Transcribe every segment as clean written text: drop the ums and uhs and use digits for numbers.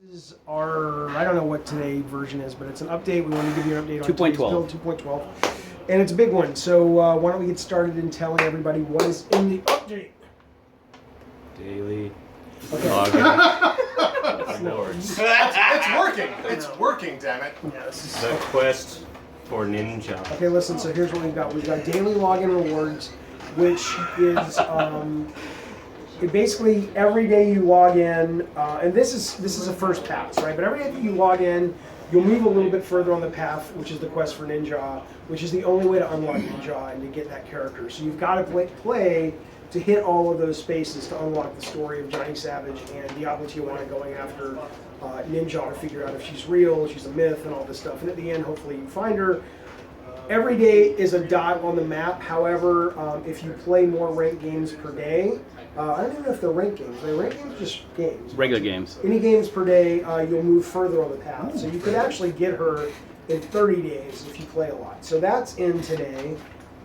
Is our, I don't know what today's version is, but it's an update. We want to give you an update on 2.12. 2.12. And it's a big one. So why don't we get started in telling everybody what is in the update? Daily Okay. awards. It's working. It's working, damn it. Yeah, this is The quest for ninja. okay, listen, so here's what we've got. We've got daily login rewards, which is it basically every day you log in, and this is a first pass, right? But every day that you log in, you'll move a little bit further on the path, which is the quest for Ninja, which is the only way to unlock Ninja and to get that character. So you've got to play to hit all of those spaces to unlock the story of Johnny Savage and Diablo Tijuana going after Ninja to figure out if she's real, she's a myth, and all this stuff. And at the end, hopefully you find her. Every day is a dot on the map. However, if you play more ranked games per day, I don't even know if they're ranked games. Are they ranked games or just games? Regular games. Any games per day, you'll move further on the path. So you could actually get her in 30 days if you play a lot. So that's in today.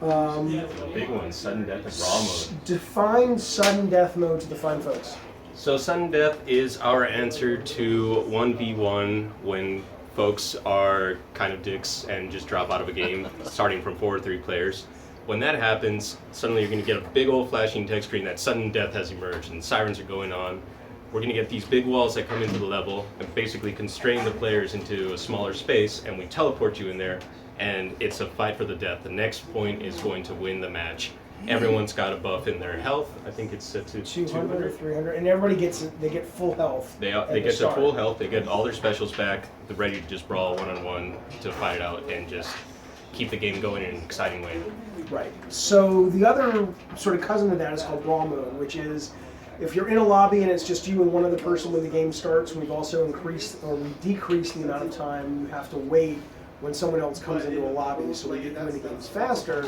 The big one, sudden death and raw mode. Define sudden death mode to the fine folks. So sudden death is our answer to 1v1 when folks are kind of dicks and just drop out of a game, starting from 4 or 3 players. When that happens, suddenly you're going to get a big old flashing text screen that sudden death has emerged and sirens are going on. We're going to get these big walls that come into the level and basically constrain the players into a smaller space, and we teleport you in there, and it's a fight for the death. The next point is going to win the match. Everyone's got a buff in their health. I think it's set to 200 or 300, and everybody get full health. They get their full health. They get all their specials back. They're ready to just brawl one-on-one to fight it out and just keep the game going in an exciting way. Right. So the other sort of cousin of that is called raw mode, which is if you're in a lobby and it's just you and one other person when the game starts, we've also decreased the amount of time you have to wait when someone else comes into a lobby, so we get you into games faster.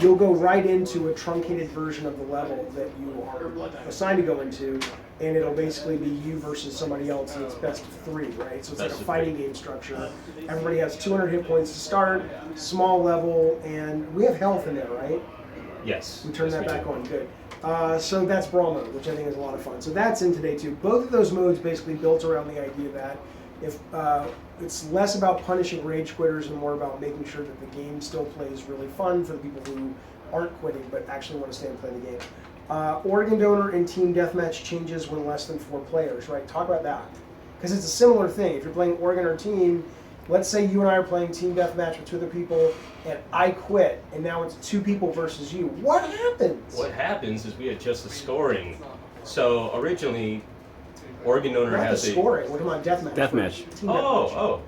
You'll go right into a truncated version of the level that you are assigned to go into, and it'll basically be you versus somebody else, and it's best of 3, right? So it's like a fighting game structure. Everybody has 200 hit points to start, small level, and we have health in there, right? Yes. We turn that back on, good. So that's Brawl mode, which I think is a lot of fun. So that's in today too. Both of those modes basically built around the idea that if it's less about punishing rage quitters and more about making sure that the game still plays really fun for the people who aren't quitting but actually want to stay and play the game. Organ donor and team deathmatch changes when less than 4 players, right? Talk about that. Because it's a similar thing. If you're playing Organ or team, let's say you and I are playing team deathmatch with 2 other people and I quit and now it's 2 people versus you. What happens? What happens is we adjust the scoring. So originally, Organ donor Not has the scoring. We're talking about deathmatch. Deathmatch. Team deathmatch.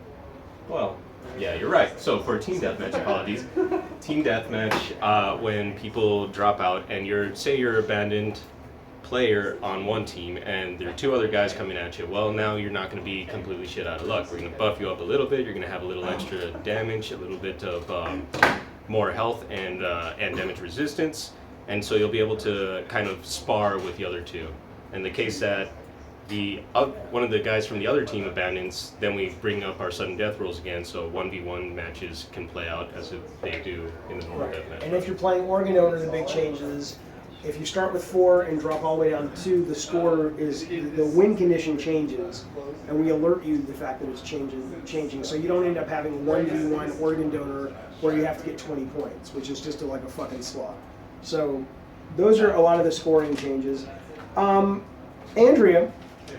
Well, yeah, you're right. So for team deathmatch, apologies. Team deathmatch, when people drop out and say you're abandoned player on one team and there are 2 other guys coming at you, well, now you're not going to be completely shit out of luck. We're going to buff you up a little bit. You're going to have a little extra damage, a little bit of more health and damage resistance, and so you'll be able to kind of spar with the other 2. In the case that one of the guys from the other team abandons, then we bring up our sudden death rules again, so 1v1 matches can play out as if they do in the normal deathmatch. And if you're playing Organ donor, the big change is if you start with 4 and drop all the way down to 2, the score is the win condition changes, and we alert you to the fact that it's changing. So you don't end up having 1v1 Organ donor where you have to get 20 points, which is just like a fucking slog. So those are a lot of the scoring changes. Andrea.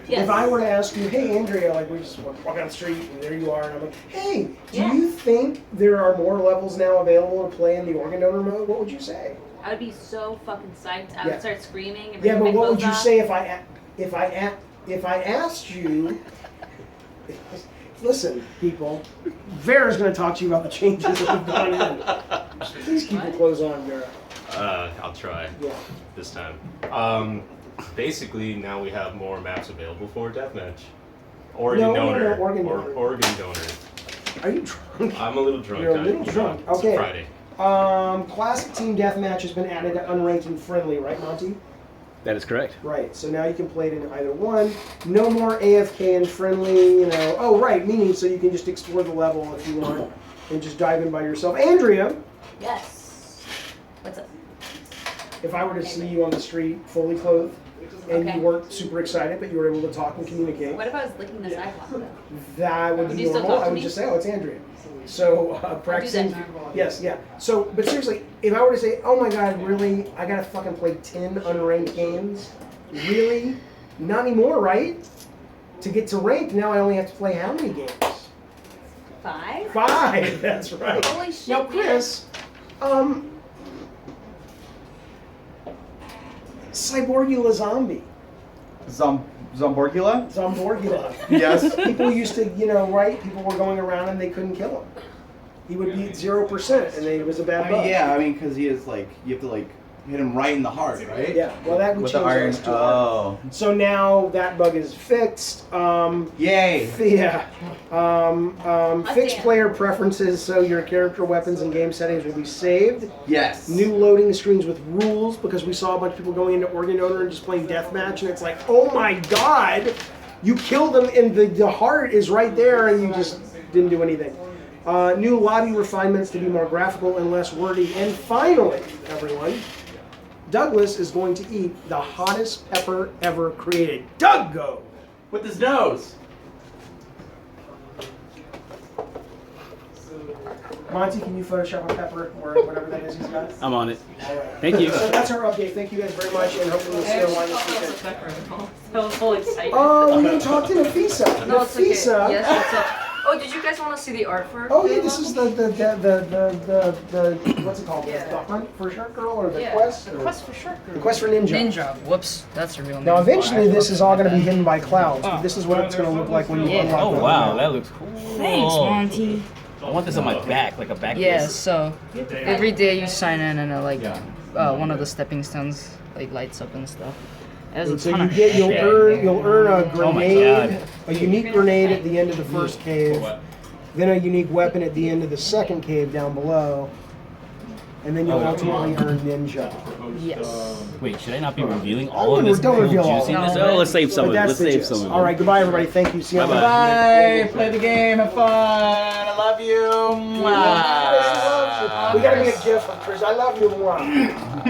Yes. If I were to ask you, hey Andrea, like we just walk down the street and there you are, and I'm like, hey, do you think there are more levels now available to play in the Organ donor mode? What would you say? I would be so fucking psyched. I would start screaming and yeah, but my what would clothes you off. say if I asked you? Listen, people, Vera's going to talk to you about the changes that have gone in. Please keep your clothes on, Vera. I'll try. Yeah. This time. Basically, now we have more maps available for deathmatch. Organ donor. Organ donor. Organ donor. Are you drunk? I'm a little drunk. You're a little drunk. It's Okay. Friday. Classic team deathmatch has been added to unranked and friendly, right, Monty? That is correct. Right. So now you can play it in either one. No more AFK and friendly. Oh, right. Meaning, so you can just explore the level if you want and just dive in by yourself. Andrea. Yes. What's up? If I were to see you on the street fully clothed, and Okay. you weren't super excited, but you were able to talk and communicate. What if I was licking the sidewalk though? That would Would be you still normal. talk to I would me? just say, oh, it's Andrea. So practicing. normal. Yes, yeah. So, but seriously, if I were to say, oh my God, really, I gotta fucking play 10 unranked games? Really? Not anymore, right? To get to ranked, now I only have to play how many games? 5? 5. That's right. Holy shit, Now, man. Chris, Cyborgula zombie. Zomborgula? Zomborgula. Yes. People used to, right? People were going around and they couldn't kill him. He would be 0% and it was a bad bug. because he is like, you have to like hit him right in the heart, right? Yeah, well, that would With the change iron. those to Oh. So now that bug is fixed. Yay. Yeah. Fixed damn. player preferences, so your character weapons and game settings will be saved. Yes. New loading screens with rules, because we saw a bunch of people going into Organ Owner and just playing Deathmatch, and it's like, oh my God, you killed them and the heart is right there and you just didn't do anything. New lobby refinements to be more graphical and less wordy. And finally, everyone, Douglas is going to eat the hottest pepper ever created. Doug, go! With his nose. Monty, can you Photoshop a pepper or whatever that is he's got? I'm on it. All right. Thank you. So that's our update. Thank you guys very much, and hopefully we'll see you online this weekend. So full excited. We didn't talk to Nafisa. No, it's okay. Nafisa. Yes, what's up? Oh, did you guys want to see the art for? Oh yeah, this is the what's it called? Yeah. The hunt for Shark Girl or the Yeah, quest? the or- quest for Shark Girl. The quest for Ninja. Ninja. Whoops, that's a real name. Now eventually this is all going to be hidden by clouds. But this is what it's going to look like when you Yeah. unlock Oh the wow, map. that looks cool. Thanks, Monty. I want this on my back, like a back. Yeah, brace. so every day you sign in and one of the stepping stones like lights up and stuff. There's a And so ton you of get shit. you'll earn a Oh my grenade, God. a unique grenade at the end of the first cave, then a unique weapon at the end of the second cave down below, and then you'll ultimately earn ninja. Yes. Wait, should I not be revealing all of don't this cool reveal all of it. juiciness? No. Oh, let's save some But of it. that's Let's the save gist. some of it. All right, goodbye everybody. Thank you. See you on the Bye-bye. Bye. Play the game. Have fun. I love you. Mwah. We gotta be a gif of Chris. I love you. Mwah.